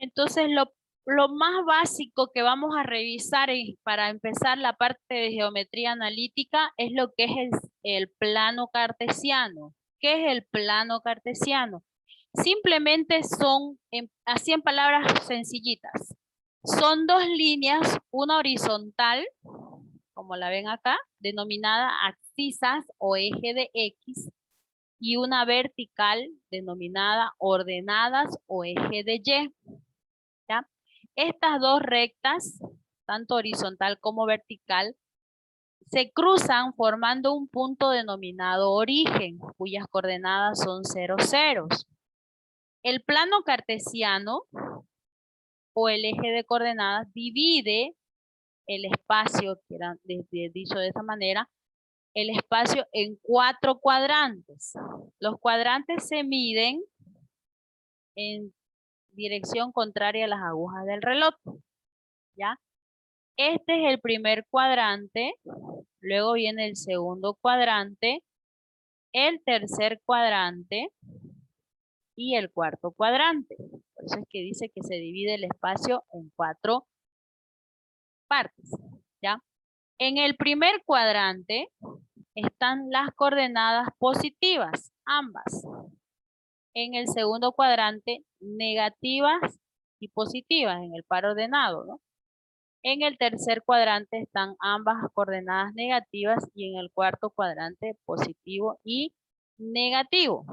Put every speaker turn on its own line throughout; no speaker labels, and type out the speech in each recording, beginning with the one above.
Entonces, lo más básico que vamos a revisar para empezar la parte de geometría analítica es lo que es el plano cartesiano. ¿Qué es el plano cartesiano? Simplemente son, así en palabras sencillitas, son dos líneas, una horizontal, como la ven acá, denominada abscisas o eje de X, y una vertical denominada ordenadas o eje de Y. ¿Ya? Estas dos rectas, tanto horizontal como vertical, se cruzan formando un punto denominado origen, cuyas coordenadas son 0, ceros. El plano cartesiano o el eje de coordenadas divide el espacio, que era dicho de esta manera, el espacio en 4 cuadrantes. Los cuadrantes se miden en dirección contraria a las agujas del reloj, ¿ya? Este es el primer cuadrante, luego viene el segundo cuadrante, el tercer cuadrante y el cuarto cuadrante. Por eso es que dice que se divide el espacio en 4 partes, ¿ya? En el primer cuadrante están las coordenadas positivas, ambas. En el segundo cuadrante, negativas y positivas en el par ordenado, ¿no? En el tercer cuadrante están ambas coordenadas negativas y en el cuarto cuadrante positivo y negativo.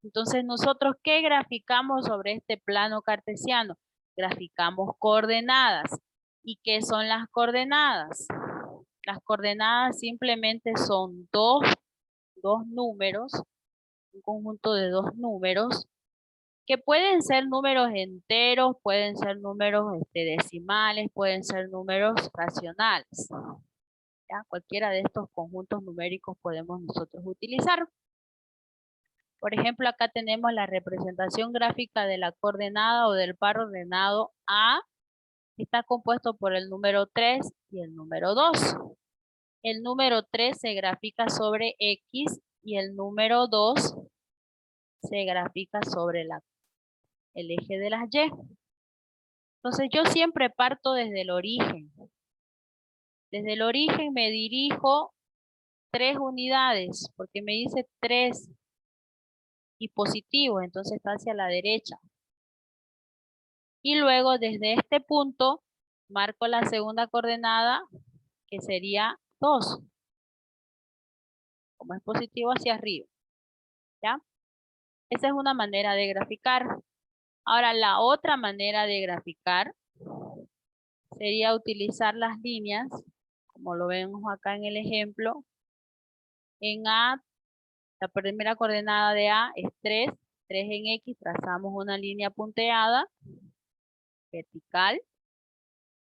Entonces, nosotros, ¿qué graficamos sobre este plano cartesiano? Graficamos coordenadas. ¿Y qué son las coordenadas? Las coordenadas simplemente son dos números, un conjunto de dos números, que pueden ser números enteros, pueden ser números decimales, pueden ser números racionales. ¿Ya? Cualquiera de estos conjuntos numéricos podemos nosotros utilizar. Por ejemplo, acá tenemos la representación gráfica de la coordenada o del par ordenado A, que está compuesto por el número 3 y el número 2. El número 3 se grafica sobre X y el número 2 se grafica sobre el eje de las Y. Entonces yo siempre parto desde el origen. Desde el origen me dirijo 3 unidades, porque me dice 3 y positivo, entonces está hacia la derecha. Y luego desde este punto marco la segunda coordenada, que sería 2. Como es positivo, hacia arriba. ¿Ya? Esa es una manera de graficar. Ahora, la otra manera de graficar sería utilizar las líneas, como lo vemos acá en el ejemplo. En A, la primera coordenada de A es 3, 3 en X, trazamos una línea punteada, vertical,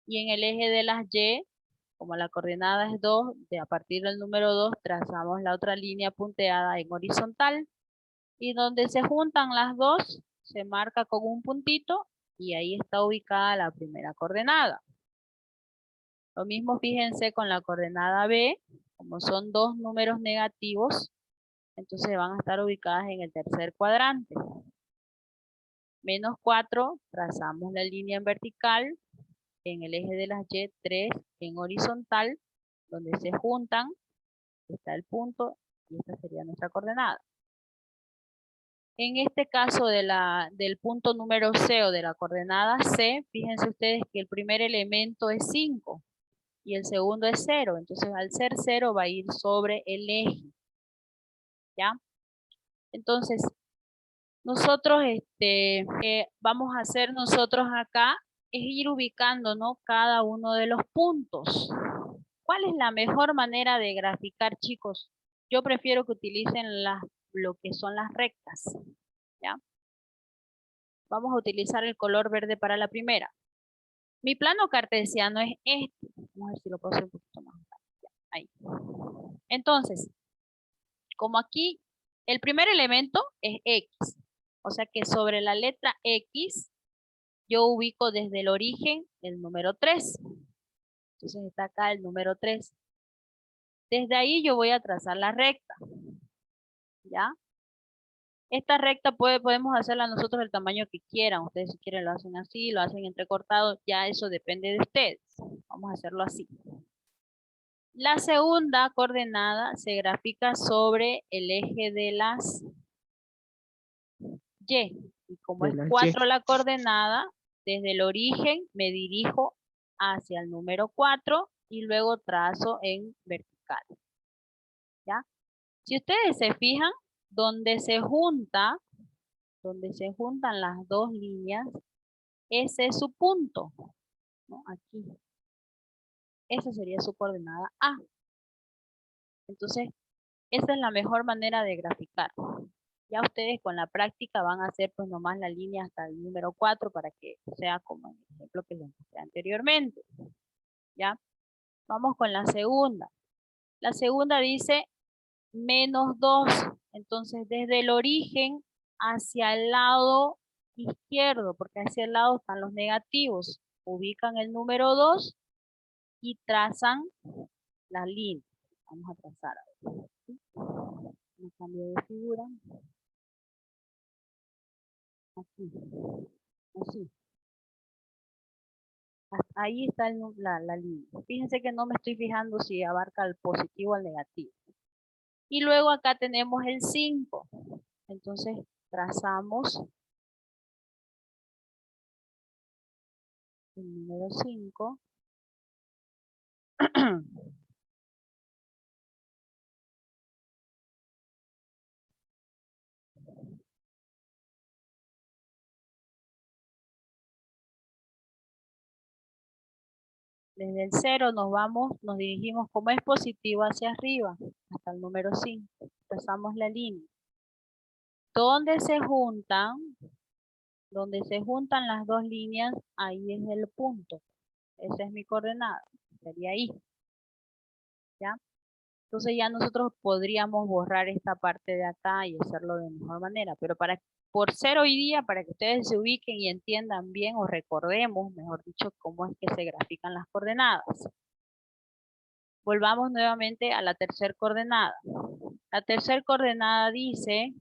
y en el eje de las Y, como la coordenada es 2, a partir del número 2 trazamos la otra línea punteada en horizontal, y donde se juntan las dos, se marca con un puntito, y ahí está ubicada la primera coordenada. Lo mismo fíjense con la coordenada B, como son dos números negativos, entonces van a estar ubicadas en el tercer cuadrante. Menos 4, trazamos la línea en vertical, en el eje de las Y, 3 en horizontal, donde se juntan, está el punto, y esta sería nuestra coordenada. En este caso del punto número C o de la coordenada C, fíjense ustedes que el primer elemento es 5 y el segundo es 0. Entonces al ser 0 va a ir sobre el eje. ¿Ya? Entonces, nosotros vamos a hacer nosotros acá es ir ubicando, ¿no?, cada uno de los puntos. ¿Cuál es la mejor manera de graficar, chicos? Yo prefiero que utilicen lo que son las rectas. ¿Ya? Vamos a utilizar el color verde para la primera. Mi plano cartesiano es este. Vamos a ver si lo puedo hacer un poquito más. Ahí. Entonces, como aquí el primer elemento es X, o sea que sobre la letra X yo ubico desde el origen el número 3. Entonces está acá el número 3. Desde ahí yo voy a trazar la recta. ¿Ya? Esta recta podemos hacerla nosotros del tamaño que quieran. Ustedes si quieren lo hacen así, lo hacen entrecortado, ya eso depende de ustedes. Vamos a hacerlo así. La segunda coordenada se grafica sobre el eje de las Y. Y como es 4 la coordenada, desde el origen me dirijo hacia el número 4 y luego trazo en vertical. ¿Ya? Si ustedes se fijan, donde se juntan las dos líneas, ese es su punto, ¿no? Aquí. Esa sería su coordenada A. Entonces, esa es la mejor manera de graficar. Ya ustedes con la práctica van a hacer pues nomás la línea hasta el número 4 para que sea como el ejemplo que les mostré anteriormente. ¿Ya? Vamos con la segunda. La segunda dice -2. Entonces, desde el origen hacia el lado izquierdo, porque hacia el lado están los negativos, ubican el número 2 y trazan la línea. Vamos a trazar. Un cambio de figura. Aquí. Así. Ahí está la línea. Fíjense que no me estoy fijando si abarca el positivo o el negativo. Y luego acá tenemos el 5. Entonces trazamos el número 5. Desde el 0 nos dirigimos como es positivo hacia arriba, hasta el número 5. Trazamos la línea. Donde se juntan las dos líneas, ahí es el punto. Esa es mi coordenada. Sería ahí. ¿Ya? Entonces ya nosotros podríamos borrar esta parte de acá y hacerlo de mejor manera. Pero por ser hoy día, para que ustedes se ubiquen y entiendan bien o recordemos, mejor dicho, cómo es que se grafican las coordenadas. Volvamos nuevamente a la tercera coordenada. La tercera coordenada dice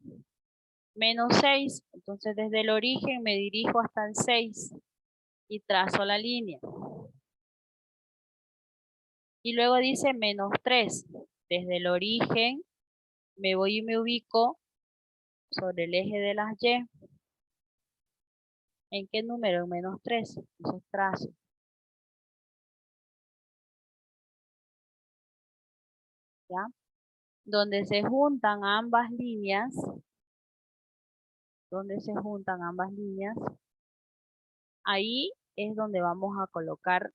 -6. Entonces desde el origen me dirijo hasta el 6 y trazo la línea. Y luego dice -3. Desde el origen me voy y me ubico sobre el eje de las Y. ¿En qué número? En -3. Entonces trazo. ¿Ya? Donde se juntan ambas líneas, ahí es donde vamos a colocar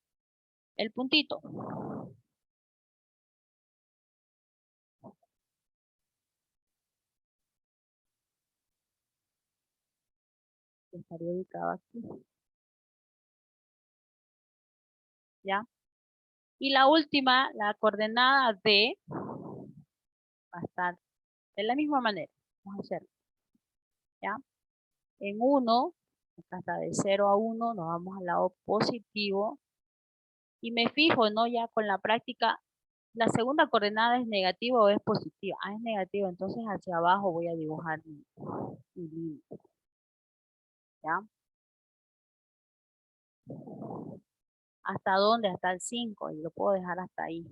el puntito. Estaría ubicado aquí. ¿Ya? Y la última, la coordenada D, va a estar de la misma manera. Vamos a hacerlo. ¿Ya? En 1, acá está de 0 a 1, nos vamos al lado positivo. Y me fijo, ¿no? Ya con la práctica, la segunda coordenada es negativa o es positiva. Ah, es negativa, entonces hacia abajo voy a dibujar mi línea. ¿Ya? ¿Hasta dónde? Hasta el 5, y lo puedo dejar hasta ahí.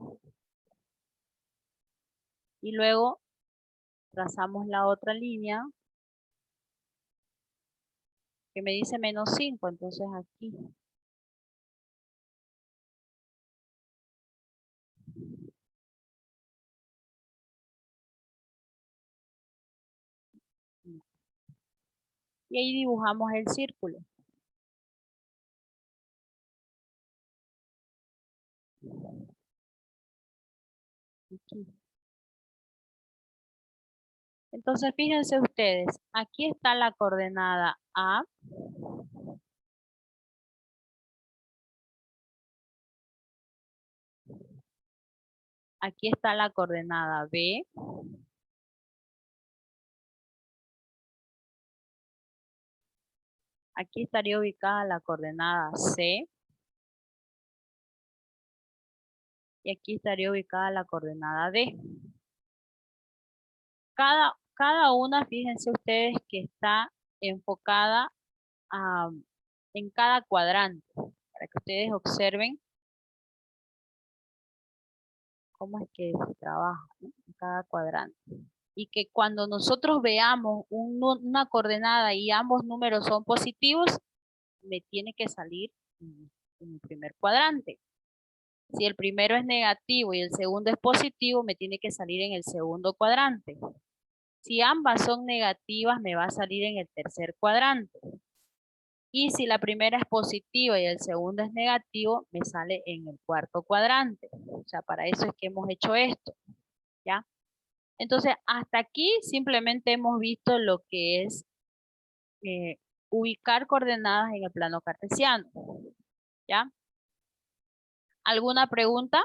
Y luego trazamos la otra línea que me dice -5, entonces aquí. Y ahí dibujamos el círculo. Aquí. Entonces fíjense ustedes, aquí está la coordenada A. Aquí está la coordenada B. Aquí estaría ubicada la coordenada C. Y aquí estaría ubicada la coordenada D. Cada una, fíjense ustedes que está enfocada en cada cuadrante, para que ustedes observen cómo es que se trabaja, ¿no? En cada cuadrante. Y que cuando nosotros veamos una coordenada y ambos números son positivos, me tiene que salir en el primer cuadrante. Si el primero es negativo y el segundo es positivo, me tiene que salir en el segundo cuadrante. Si ambas son negativas, me va a salir en el tercer cuadrante. Y si la primera es positiva y el segundo es negativo, me sale en el cuarto cuadrante. O sea, para eso es que hemos hecho esto, ¿ya? Entonces, hasta aquí simplemente hemos visto lo que es ubicar coordenadas en el plano cartesiano, ¿ya? ¿Alguna pregunta?